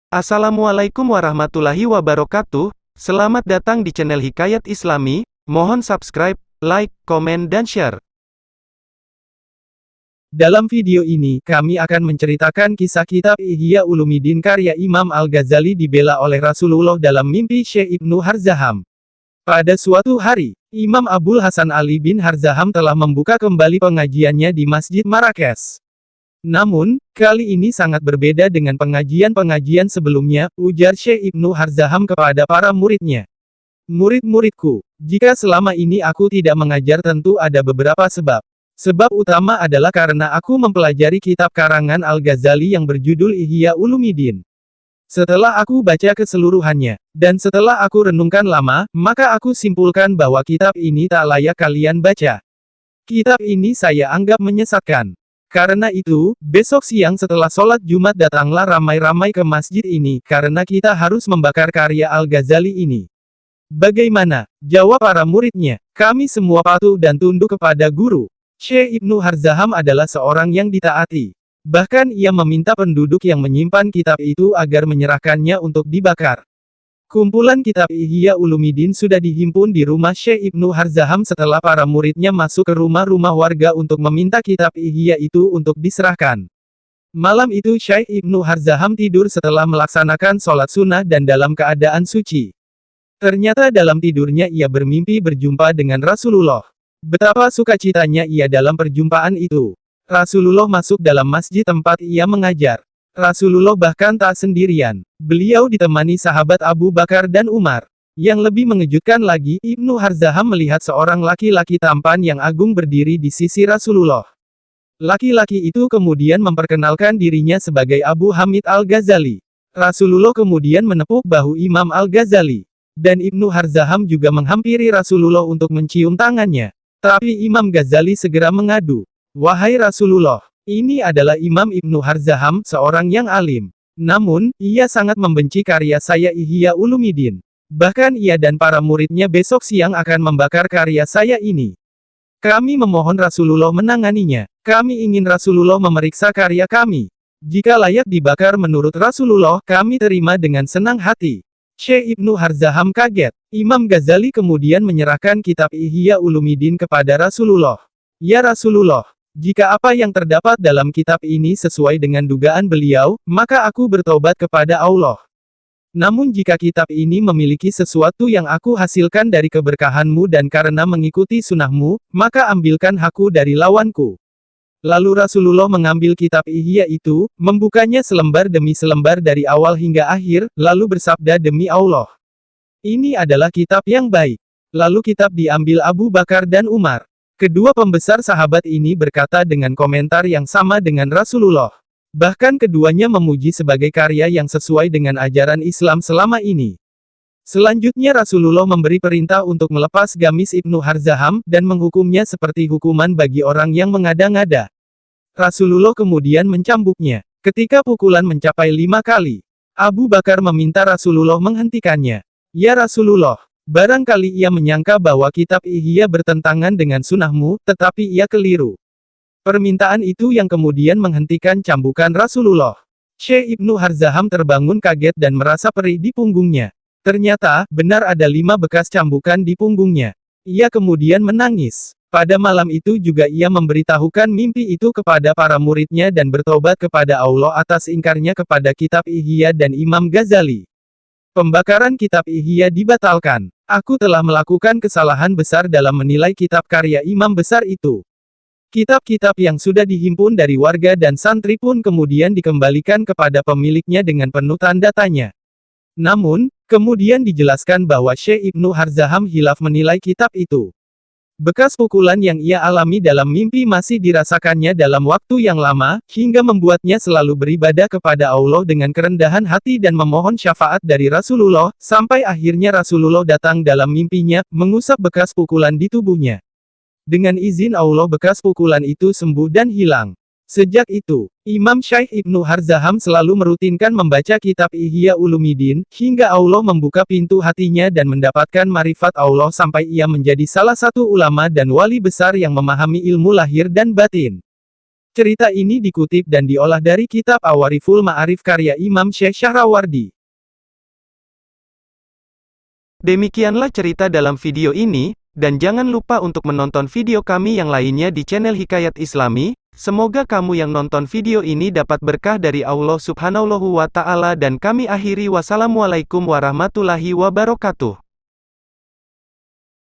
Assalamualaikum warahmatullahi wabarakatuh. Selamat datang di channel Hikayat Islami. Mohon subscribe, like, komen, dan share. Dalam video ini, kami akan menceritakan kisah kitab Ihya Ulumuddin karya Imam Al-Ghazali dibela oleh Rasulullah dalam mimpi Syekh Ibnu Harzaham. Pada suatu hari, Imam Abul Hasan Ali bin Harzaham telah membuka kembali pengajiannya di Masjid Marrakesh. Namun, kali ini sangat berbeda dengan pengajian-pengajian sebelumnya, ujar Syekh Ibnu Harzaham kepada para muridnya. Murid-muridku, jika selama ini aku tidak mengajar tentu ada beberapa sebab. Sebab utama adalah karena aku mempelajari kitab karangan Al-Ghazali yang berjudul Ihya Ulumuddin. Setelah aku baca keseluruhannya, dan setelah aku renungkan lama, maka aku simpulkan bahwa kitab ini tak layak kalian baca. Kitab ini saya anggap menyesatkan. Karena itu, besok siang setelah sholat Jumat datanglah ramai-ramai ke masjid ini, karena kita harus membakar karya Al-Ghazali ini. Bagaimana? Jawab para muridnya. Kami semua patuh dan tunduk kepada guru. Syekh Ibnu Harzaham adalah seorang yang ditaati. Bahkan ia meminta penduduk yang menyimpan kitab itu agar menyerahkannya untuk dibakar. Kumpulan kitab Ihya Ulumuddin sudah dihimpun di rumah Syekh Ibnu Harzaham setelah para muridnya masuk ke rumah-rumah warga untuk meminta kitab Ihya itu untuk diserahkan. Malam itu Syekh Ibnu Harzaham tidur setelah melaksanakan sholat sunnah dan dalam keadaan suci. Ternyata dalam tidurnya ia bermimpi berjumpa dengan Rasulullah. Betapa sukacitanya ia dalam perjumpaan itu. Rasulullah masuk dalam masjid tempat ia mengajar. Rasulullah bahkan tak sendirian. Beliau ditemani sahabat Abu Bakar dan Umar. Yang lebih mengejutkan lagi, Ibnu Harzaham melihat seorang laki-laki tampan yang agung berdiri di sisi Rasulullah. Laki-laki itu kemudian memperkenalkan dirinya sebagai Abu Hamid Al-Ghazali. Rasulullah kemudian menepuk bahu Imam Al-Ghazali. Dan Ibnu Harzaham juga menghampiri Rasulullah untuk mencium tangannya. Tapi Imam Ghazali segera mengadu. Wahai Rasulullah, ini adalah Imam Ibnu Harzaham, seorang yang alim. Namun, ia sangat membenci karya saya Ihya Ulumuddin. Bahkan ia dan para muridnya besok siang akan membakar karya saya ini. Kami memohon Rasulullah menanganinya. Kami ingin Rasulullah memeriksa karya kami. Jika layak dibakar menurut Rasulullah, kami terima dengan senang hati. Syekh Ibnu Harzaham kaget. Imam Ghazali kemudian menyerahkan kitab Ihya Ulumuddin kepada Rasulullah. Ya Rasulullah, jika apa yang terdapat dalam kitab ini sesuai dengan dugaan beliau, maka aku bertobat kepada Allah. Namun jika kitab ini memiliki sesuatu yang aku hasilkan dari keberkahanmu dan karena mengikuti sunnahmu, maka ambilkan hakku dari lawanku. Lalu Rasulullah mengambil kitab Ihya itu, membukanya selembar demi selembar dari awal hingga akhir, lalu bersabda demi Allah. Ini adalah kitab yang baik. Lalu kitab diambil Abu Bakar dan Umar. Kedua pembesar sahabat ini berkata dengan komentar yang sama dengan Rasulullah. Bahkan keduanya memuji sebagai karya yang sesuai dengan ajaran Islam selama ini. Selanjutnya Rasulullah memberi perintah untuk melepas gamis Ibnu Harzaham, dan menghukumnya seperti hukuman bagi orang yang mengada-ngada. Rasulullah kemudian mencambuknya. Ketika pukulan mencapai 5 kali, Abu Bakar meminta Rasulullah menghentikannya. Ya Rasulullah, barangkali ia menyangka bahwa kitab Ihya bertentangan dengan sunnahmu, tetapi ia keliru. Permintaan itu yang kemudian menghentikan cambukan Rasulullah. Syekh Ibnu Harzaham terbangun kaget dan merasa perih di punggungnya. Ternyata, benar ada 5 bekas cambukan di punggungnya. Ia kemudian menangis. Pada malam itu juga ia memberitahukan mimpi itu kepada para muridnya dan bertobat kepada Allah atas ingkarnya kepada kitab Ihya dan Imam Ghazali. Pembakaran kitab Ihya dibatalkan. Aku telah melakukan kesalahan besar dalam menilai kitab karya imam besar itu. Kitab-kitab yang sudah dihimpun dari warga dan santri pun kemudian dikembalikan kepada pemiliknya dengan penuh tanda tanya. Namun, kemudian dijelaskan bahwa Syekh Ibnu Harzaham hilaf menilai kitab itu. Bekas pukulan yang ia alami dalam mimpi masih dirasakannya dalam waktu yang lama, hingga membuatnya selalu beribadah kepada Allah dengan kerendahan hati dan memohon syafaat dari Rasulullah, sampai akhirnya Rasulullah datang dalam mimpinya, mengusap bekas pukulan di tubuhnya. Dengan izin Allah bekas pukulan itu sembuh dan hilang. Sejak itu, Imam Syekh Ibnu Harzaham selalu merutinkan membaca kitab Ihya Ulumuddin, hingga Allah membuka pintu hatinya dan mendapatkan marifat Allah sampai ia menjadi salah satu ulama dan wali besar yang memahami ilmu lahir dan batin. Cerita ini dikutip dan diolah dari kitab Awariful Ma'arif karya Imam Syekh Syahrawardi. Demikianlah cerita dalam video ini, dan jangan lupa untuk menonton video kami yang lainnya di channel Hikayat Islami. Semoga kamu yang nonton video ini dapat berkah dari Allah Subhanahu wa Ta'ala, dan kami akhiri wassalamualaikum warahmatullahi wabarakatuh.